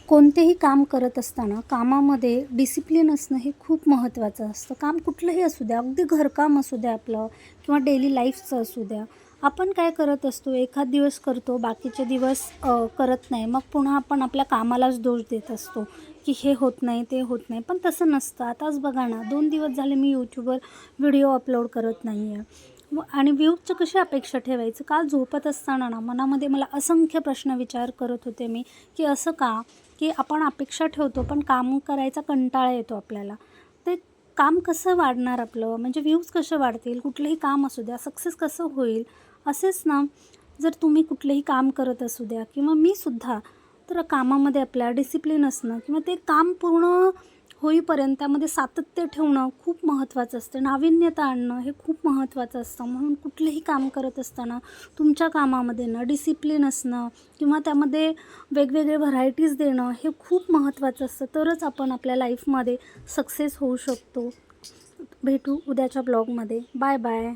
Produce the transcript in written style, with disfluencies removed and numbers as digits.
कोणतेही काम करत असताना कामामध्ये डिसिप्लिन असणं हे खूप महत्त्वाचं असतं. काम कुठलंही असू द्या, अगदी घरकाम असू द्या आपलं किंवा डेली लाईफचं असू द्या. आपण काय करत असतो, एखाद दिवस करतो, बाकीचे दिवस करत नाही. मग पुन्हा आपण आपल्या कामालाच दोष देत असतो, की हे होत नाही, ते होत नाही. पण तसं नसतं. आताच बघा ना, 2 दिवस झाले मी YouTubeवर व्हिडिओ अपलोड करत नाही आहे. आणि व्ह्यूजची कशी अपेक्षा ठेवायचं? काल झोपत असताना ना, मनामध्ये मला असंख्य प्रश्न विचार करत होते मी, की असं का? की आपण अपेक्षा ठेवतो पण काम करायचा कंटाळा येतो आपल्याला. ते काम कसं वाढणार आपलं? म्हणजे व्ह्यूज कसे वाढतील? कुठलंही काम असू द्या, सक्सेस कसं होईल? असेच ना, जर तुम्ही कुठलंही काम करत असू द्या किंवा मी सुद्धा, तर कामामध्ये आपल्या डिसिप्लिन असणं किंवा ते काम पूर्ण होईपर्यंत त्यामध्ये सातत्य ठेवणं खूप महत्त्वाचं असतं. नाविन्यता आणणं हे खूप महत्त्वाचं असतं. म्हणून कुठलंही काम करत असताना तुमच्या कामामध्ये ना डिसिप्लिन असणं किंवा त्यामध्ये वेगवेगळे व्हरायटीज देणं हे खूप महत्त्वाचं असतं. तरच आपण आपल्या लाईफमध्ये सक्सेस होऊ शकतो. भेटू उद्याच्या ब्लॉगमध्ये. Bye bye.